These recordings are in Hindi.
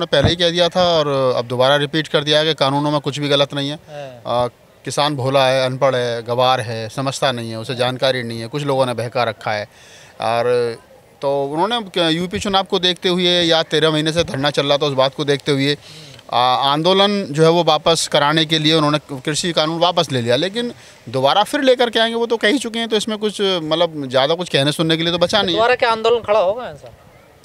उन्होंने पहले ही कह दिया था और अब दोबारा रिपीट कर दिया है कि कानूनों में कुछ भी गलत नहीं है। किसान भोला है, अनपढ़ है, गवार है, समझता नहीं है, उसे जानकारी नहीं है, कुछ लोगों ने बहका रखा है। और तो उन्होंने यूपी चुनाव को देखते हुए या 13 महीने से धरना चल रहा था उस बात को देखते हुए आंदोलन जो है वो वापस कराने के लिए उन्होंने कृषि कानून वापस ले लिया। लेकिन दोबारा फिर लेकर के आएंगे वो तो कह ही चुके हैं, तो इसमें कुछ मतलब ज़्यादा कुछ कहने सुनने के लिए तो बचा नहीं है। दोबारा क्या आंदोलन खड़ा होगा ऐसा?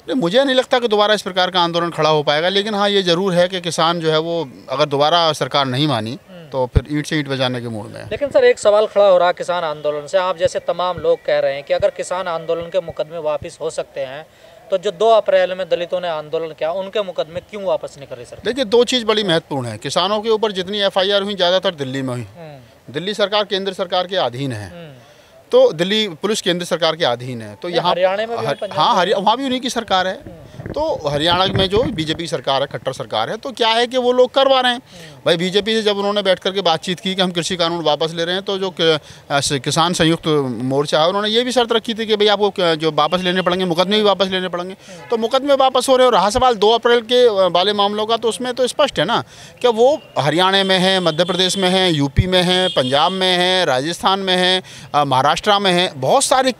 मुझे नहीं लगता कि दोबारा इस प्रकार का आंदोलन खड़ा हो पाएगा। लेकिन हाँ, ये ज़रूर है कि किसान जो है वो अगर दोबारा सरकार नहीं मानी तो फिर ईंट से ईंट बजाने के मूड में है। लेकिन सर एक सवाल खड़ा हो रहा है किसान आंदोलन से, आप जैसे तमाम लोग कह रहे हैं कि अगर किसान आंदोलन के मुकदमे वापस हो सकते हैं तो जो 2 अप्रैल में दलितों ने आंदोलन किया उनके मुकदमे क्यों वापस नहीं कर रही सर? देखिए, 2 चीज़ बड़ी महत्वपूर्ण है। किसानों के ऊपर जितनी FIR हुई ज़्यादातर दिल्ली में हुई। दिल्ली सरकार केंद्र सरकार के अधीन है, तो दिल्ली पुलिस केंद्र सरकार के अधीन है। तो यहाँ हरियाणा में हाँ, वहाँ भी उन्हीं की सरकार है। तो हरियाणा में जो बीजेपी सरकार है, खट्टर सरकार है, तो क्या है कि वो लोग करवा रहे हैं। भाई बीजेपी से जब उन्होंने बैठ करके बातचीत की कि हम कृषि कानून वापस ले रहे हैं, तो जो किसान संयुक्त मोर्चा है उन्होंने ये भी शर्त रखी थी कि भाई आपको जो वापस लेने पड़ेंगे, मुकदमे भी वापस लेने पड़ेंगे। तो मुकदमे वापस हो रहे हैं। और रहा सवाल 2 अप्रैल के वाले मामलों का, तो उसमें तो स्पष्ट है ना कि वो हरियाणा में है, मध्य प्रदेश में है, यूपी में है, पंजाब में है, राजस्थान में है, महाराष्ट्र में है, बहुत सारे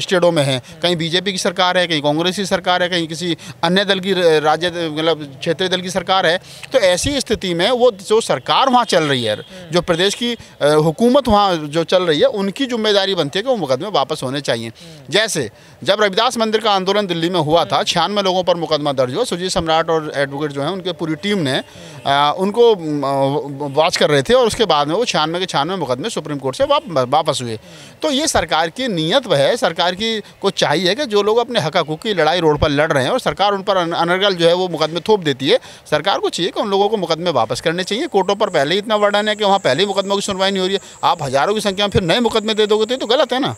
स्टेटों में है। कहीं बीजेपी की सरकार है, कहीं कांग्रेस की सरकार है, कहीं किसी अन्य दल की राज्य मतलब क्षेत्रीय दल की सरकार है। तो ऐसी स्थिति में वो जो सरकार वहाँ चल रही है, जो प्रदेश की हुकूमत वहाँ जो चल रही है, उनकी जिम्मेदारी बनती है कि वो मुकदमे वापस होने चाहिए। जैसे जब रविदास मंदिर का आंदोलन दिल्ली में हुआ था, 96 लोगों पर मुकदमा दर्ज हुआ। सुजीत सम्राट और एडवोकेट जो हैं उनके पूरी टीम ने उनको वॉच कर रहे थे और उसके बाद में वो 96 के 96 मुकदमे सुप्रीम कोर्ट से वापस हुए। तो ये सरकार की नीयत वह है, सरकार की को चाहिए कि जो लोग अपने हक हकूक़ की लड़ाई रोड पर लड़ रहे हैं और सरकार उन पर अनर्गल जो है वो मुकदमे थोप देती है, सरकार को चाहिए कि उन लोगों को मुकदमे वापस करने चाहिए। कोर्टों पर पहले ही इतना वर्डन है कि वहाँ पहले ही मुकदमों की सुनवाई नहीं हो रही है, आप हज़ारों की संख्या में फिर नए मुकदमे दे दोगे तो गलत है ना।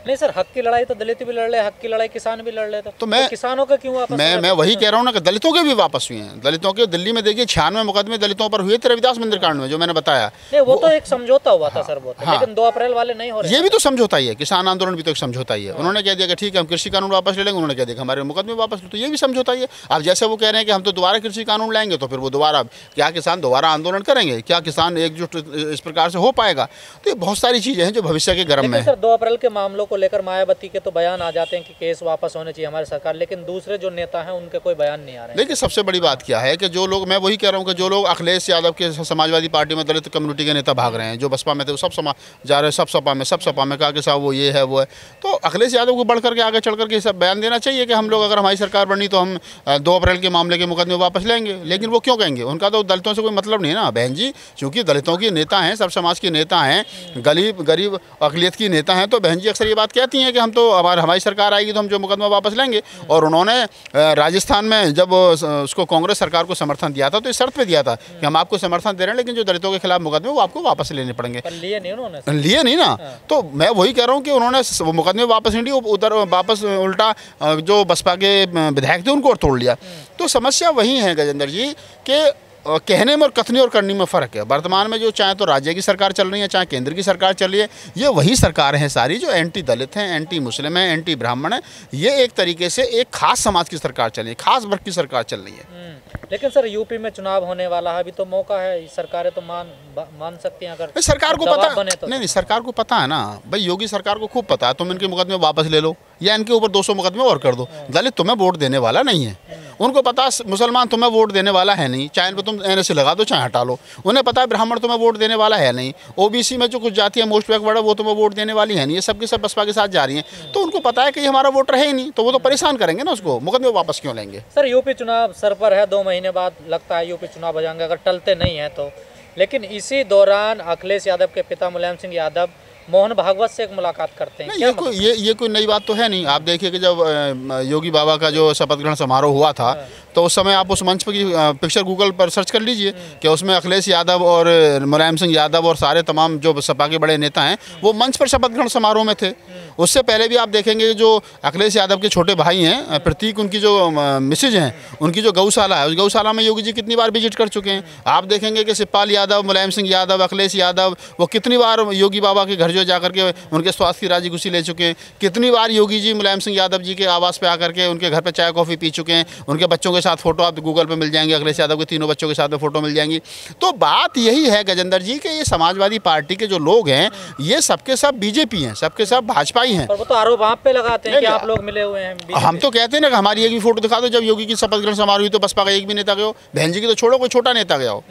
नहीं सर, हक की लड़ाई तो दलित भी लड़ रहे, हक की लड़ाई किसान भी लड़ रहे थे। तो मैं किसानों का क्यों वापस? मैं वही कह रहा हूँ ना कि दलितों के भी वापस हुए हैं। दलितों के दिल्ली में देखिए 96 मुकदमे दलितों पर हुए थे रविदास मंदिर कांड में, जो मैंने बताया। नहीं, वो तो एक समझौता हुआ था सर, वो तो। लेकिन 2 अप्रैल वाले नहीं हो रहे। ये भी तो समझौता ही है, किसान आंदोलन भी तो एक समझौता ही है। उन्होंने कह दिया कि ठीक है हम कृषि कानून वापस ले लेंगे, उन्होंने कह दिया हमारे मुकदमे वापस, तो ये भी समझौता ही है। अब जैसे वो कह रहे हैं कि हम तो दोबारा कृषि कानून लाएंगे, तो फिर वो दोबारा क्या किसान दोबारा आंदोलन करेंगे? क्या किसान एकजुट इस प्रकार से हो पाएगा? तो ये बहुत सारी चीज़ें हैं जो भविष्य के गर्म में। सर 2 अप्रैल के मामलों को लेकर मायावती के तो बयान आ जाते हैं कि केस वापस होने चाहिए हमारी सरकार, लेकिन दूसरे जो नेता हैं उनके कोई बयान नहीं आ रहे हैं। देखिए, सबसे बड़ी बात क्या है कि जो लोग, मैं वही कह रहा हूँ कि जो लोग अखिलेश यादव के समाजवादी पार्टी में दलित कम्युनिटी के नेता भाग रहे हैं, जो बसपा में थे वो सब जा रहे हैं, सब सपा में कहा कि साहब वो ये है वो है, तो अखिलेश यादव को बढ़ करके आगे चढ़ करके सब बयान देना चाहिए कि हम लोग अगर हमारी सरकार बनी तो हम 2 अप्रैल के मामले के मुकदमे वापस लेंगे। लेकिन वो क्यों कहेंगे? उनका तो दलितों से कोई मतलब नहीं है ना बहन जी, क्योंकि दलितों के नेता हैं, सब समाज के नेता हैं, गरीब अकलियत की नेता हैं। तो बहन जी अक्सर ये बात कहती हैं कि हम तो हमारी सरकार आएगी तो हम जो मुकदमा वापस लेंगे। और उन्होंने राजस्थान में जब उसको कांग्रेस सरकार को समर्थन दिया था तो इस शर्त पे दिया था कि हम आपको समर्थन दे रहे हैं, लेकिन जो दलितों के खिलाफ मुकदमे वो आपको वापस लेने पड़ेंगे। लिए नहीं उन्होंने, लिए नहीं ना। तो मैं वही कह रहा हूँ कि उन्होंने मुकदमे वापस नहीं लिए, उधर वापस उल्टा जो बसपा के विधायक थे उनको और तोड़ लिया। तो समस्या वही है गजेंद्र जी कि कहने में और कथनी और करनी में फ़र्क है। वर्तमान में जो चाहे तो राज्य की सरकार चल रही है, चाहे केंद्र की सरकार चल रही है, ये वही सरकारें हैं सारी जो एंटी दलित हैं, एंटी मुस्लिम हैं, एंटी ब्राह्मण हैं। ये एक तरीके से एक खास समाज की सरकार चल रही है, खास वर्ग की सरकार चल रही है। लेकिन सर यूपी में चुनाव होने वाला है, अभी तो मौका है, सरकारें तो मान सकती हैं अगर सरकार को पता बने तो। नहीं, सरकार को पता है ना भाई, योगी सरकार को खूब पता है। तुम इनके मुकदमे वापस ले लो या इनके ऊपर 200 मुकदमे और कर दो, दलित तुम्हें वोट देने वाला नहीं है। उनको पता मुसलमान तुम्हें वोट देने वाला है नहीं, चाहे इनको तुम NSA लगा दो चाहे हटा लो। उन्हें पता है ब्राह्मण तुम्हें वोट देने वाला है नहीं, OBC में जो कुछ जाति है मोस्ट बैकवर्ड है वो तुम्हें वोट देने वाली है नहीं, ये सबके सब बसपा के साथ जा रही हैं। तो उनको पता है कि हमारा वोट रहे ही नहीं, तो वो तो परेशान करेंगे ना उसको, मुकदमे वापस क्यों लेंगे? सर यूपी चुनाव सर पर है, 2 महीने बाद लगता है यूपी चुनाव हो जाएंगे अगर टलते नहीं हैं तो। लेकिन इसी दौरान अखिलेश यादव के पिता मुलायम सिंह यादव मोहन भागवत से एक मुलाकात करते हैं। ये कोई नई बात तो है नहीं। आप देखिए कि जब योगी बाबा का जो शपथ ग्रहण समारोह हुआ था तो उस समय आप उस मंच पर की पिक्चर गूगल पर सर्च कर लीजिए कि उसमें अखिलेश यादव और मुलायम सिंह यादव और सारे तमाम जो सपा के बड़े नेता हैं वो मंच पर शपथ ग्रहण समारोह में थे। उससे पहले भी आप देखेंगे जो अखिलेश यादव के छोटे भाई हैं प्रतीक, उनकी जो मिसेज हैं, उनकी जो गौशाला है, उस गौशाला में योगी जी कितनी बार विजिट कर चुके हैं। आप देखेंगे कि शिवपाल यादव, मुलायम सिंह यादव, अखिलेश यादव वो कितनी बार योगी बाबा के घर जो जाकर के उनके स्वास्थ्य की राजी खुशी ले चुके हैं। कितनी बार योगी जी मुलायम सिंह यादव जी के आवास पे आकर के उनके घर पे चाय कॉफ़ी पी चुके हैं, उनके बच्चों के के साथ फ़ोटो आप गूगल पे मिल जाएंगे, अखिलेश यादव के तीनों बच्चों के साथ में फ़ोटो मिल जाएंगी। तो बात यही है गजेंद्र जी कि ये समाजवादी पार्टी के जो लोग हैं ये सबके सब बीजेपी हैं, सबके सब भाजपाई हैं। पर वो तो आरोप आप पे लगाते हैं कि आप लोग मिले हुए हैं। हम तो कहते हैं ना कि हमारी एक भी फोटो दिखा दो, जब योगी की शपथ ग्रहण समारोह हुई तो बसपा का एक भी नेता गया हो, बहन जी की तो छोड़ो कोई छोटा नेता गया हो,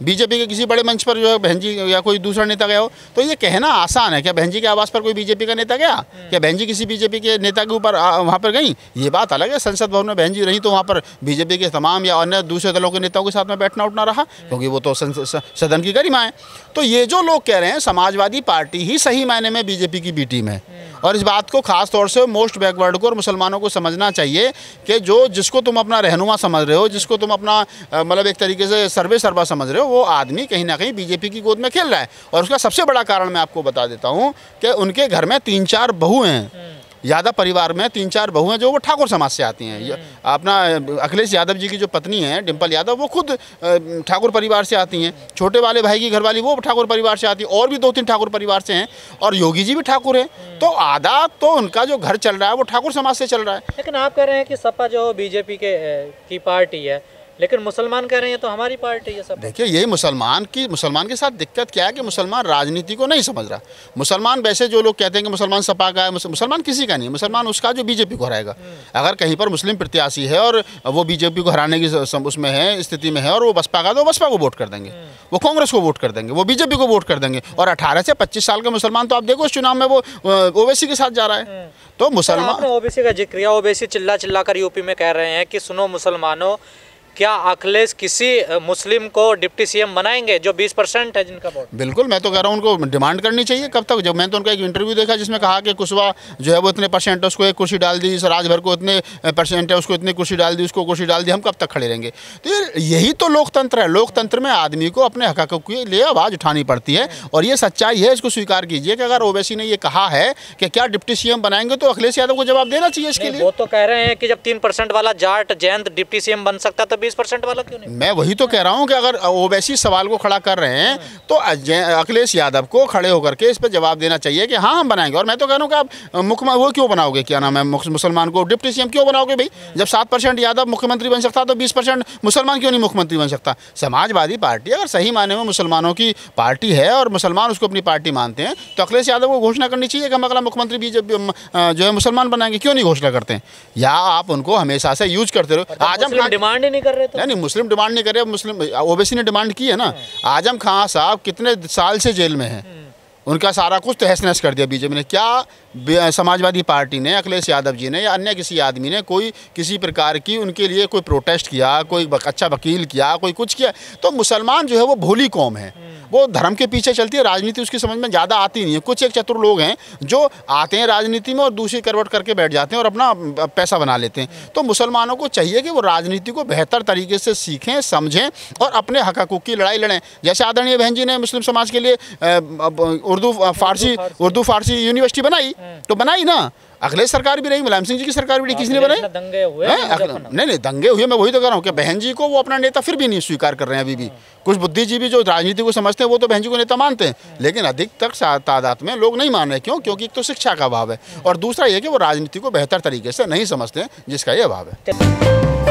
बीजेपी के किसी बड़े मंच पर जो है बहन जी या कोई दूसरा नेता गया हो। तो ये कहना आसान है, क्या बहन जी के आवास पर कोई बीजेपी का नेता गया, क्या बहन जी किसी बीजेपी के नेता के ऊपर वहाँ पर गई, ये बात अलग है। संसद भवन में बहन जी रही तो वहाँ पर बीजेपी के तमाम या अन्य दूसरे दलों के नेताओं के साथ में बैठना उठना रहा, क्योंकि वो तो सदन की गरिमा है। तो ये जो लोग कह रहे हैं समाजवादी पार्टी ही सही मायने में बीजेपी की बी टीम है, और इस बात को खास तौर से मोस्ट बैकवर्ड को और मुसलमानों को समझना चाहिए कि जो जिसको तुम अपना रहनुमा समझ रहे हो, जिसको तुम अपना मतलब एक तरीके से सर्वे सर्वा समझ रहे हो, वो आदमी कहीं ना कहीं बीजेपी की गोद में खेल रहा है। और उसका सबसे बड़ा कारण मैं आपको बता देता हूँ कि उनके घर में 3-4 बहू हैं, यादव परिवार में 3-4 बहू हैं जो वो ठाकुर समाज से आती हैं। अपना अखिलेश यादव जी की जो पत्नी है डिम्पल यादव, वो खुद ठाकुर परिवार से आती हैं। छोटे वाले भाई की घरवाली वो ठाकुर परिवार से आती है, और भी 2-3 ठाकुर परिवार से हैं, और योगी जी भी ठाकुर हैं। तो आधा तो उनका जो घर चल रहा है वो ठाकुर समाज से चल रहा है। लेकिन आप कह रहे हैं कि सपा जो बीजेपी की पार्टी है, लेकिन मुसलमान कह रहे हैं तो हमारी पार्टी है सब। देखिए यही मुसलमान के साथ दिक्कत क्या है कि मुसलमान राजनीति को नहीं समझ रहा। मुसलमान वैसे जो लोग कहते हैं कि मुसलमान सपा का है, मुसलमान किसी का नहीं, मुसलमान उसका जो बीजेपी को हराएगा। अगर कहीं पर मुस्लिम प्रत्याशी है और वो बीजेपी को हराने की उसमें है, स्थिति में है, और वो बसपा का, तो बसपा को वोट कर देंगे, वो कांग्रेस को वोट कर देंगे, वो बीजेपी को वोट कर देंगे। और 18 से 25 साल के मुसलमान तो आप देखो इस चुनाव में वो ओवैसी के साथ जा रहा है। तो मुसलमान, ओबीसी का जिक्र किया, ओबीसी चिल्ला कर यूपी में कह रहे हैं कि सुनो मुसलमानों, क्या अखिलेश किसी मुस्लिम को डिप्टी सीएम बनाएंगे जो 20% है जिनका वोट? बिल्कुल, मैं तो कह रहा हूँ उनको डिमांड करनी चाहिए। कब तक? जब मैंने तो उनका एक इंटरव्यू देखा जिसमें कहा कि कुशवाहा जो है वो इतने परसेंट है, उसको एक कुर्सी डाल दी, राजभर को इतने परसेंट है, उसको इतनी कुर्सी डाल दी, उसको कुर्सी डाल दी, हम कब तक खड़े रहेंगे? तो यही तो लोकतंत्र है। लोकतंत्र में आदमी को अपने हक के लिए आवाज़ उठानी पड़ती है, और ये सच्चाई है, इसको स्वीकार कीजिए कि अगर ओवैसी ने ये कहा है कि क्या डिप्टी सीएम बनाएंगे तो अखिलेश यादव को जवाब देना चाहिए इसके लिए। वो तो कह रहे हैं कि जब 3% वाला जाट जयंत डिप्टी सीएम बन सकता तो 20% वाला क्यों नहीं? मैं वही तो कह रहा हूं कि अगर ओवैसी सवाल को खड़ा कर रहे हैं तो अखिलेश यादव को खड़े होकर के इस पर जवाब देना चाहिए कि हाँ हम बनाएंगे। और मैं तो कह रहा हूं कि आप मुख्यमंत्री वो क्यों बनाओगे, क्या नाम है, मुसलमान को डिप्टी सीएम क्यों बनाओगे भाई? जब 7% यादव मुख्यमंत्री बन सकता तो 20% मुसलमान क्यों नहीं मुख्यमंत्री बन सकता? समाजवादी पार्टी अगर सही मायने में मुसलमानों की पार्टी है और मुसलमान उसको अपनी पार्टी मानते हैं तो अखिलेश यादव को घोषणा करनी चाहिए कि हम अगला मुख्यमंत्री बीजेपी जो है मुसलमान बनाएंगे। क्यों नहीं घोषणा करते हैं? या आप उनको हमेशा से यूज करते रहो। आजम खान डिमांड ही नहीं कर रहे थे। नहीं, मुस्लिम डिमांड नहीं कर रहे, मुस्लिम ओवैसी ने डिमांड की है ना। आजम खान साहब कितने साल से जेल में हैं, उनका सारा कुछ तहस नहस कर दिया बीजेपी ने। क्या समाजवादी पार्टी ने, अखिलेश यादव जी ने या अन्य किसी आदमी ने कोई किसी प्रकार की उनके लिए कोई प्रोटेस्ट किया, कोई अच्छा वकील किया, कोई कुछ किया? तो मुसलमान जो है वो भोली कौम है, वो धर्म के पीछे चलती है, राजनीति उसकी समझ में ज़्यादा आती नहीं है। कुछ एक चतुर लोग हैं जो आते हैं राजनीति में और दूसरी करवट करके बैठ जाते हैं और अपना पैसा बना लेते हैं। तो मुसलमानों को चाहिए कि वो राजनीति को बेहतर तरीके से सीखें, समझें और अपने हक हकूक़ की लड़ाई लड़ें। जैसे आदरणीय बहन जी ने मुस्लिम समाज के लिए उर्दू फारसी यूनिवर्सिटी बनाई, तो बनाई ना। अखिलेश सरकार भी रही, मुलायम सिंह जी की सरकार भी रही, किसने बनाई? दंगे हुए नहीं, दंगे हुए। मैं वही तो कह रहा हूँ कि बहन जी को वो अपना नेता फिर भी नहीं स्वीकार कर रहे हैं अभी भी। कुछ बुद्धिजीवी जो राजनीति को समझते हैं वो तो बहन जी को नेता मानते हैं, लेकिन अधिकतर तादाद में लोग नहीं मान रहे। क्यों? क्योंकि एक तो शिक्षा का अभाव है और दूसरा ये कि वो राजनीति को बेहतर तरीके से नहीं समझते हैं, जिसका ये अभाव है।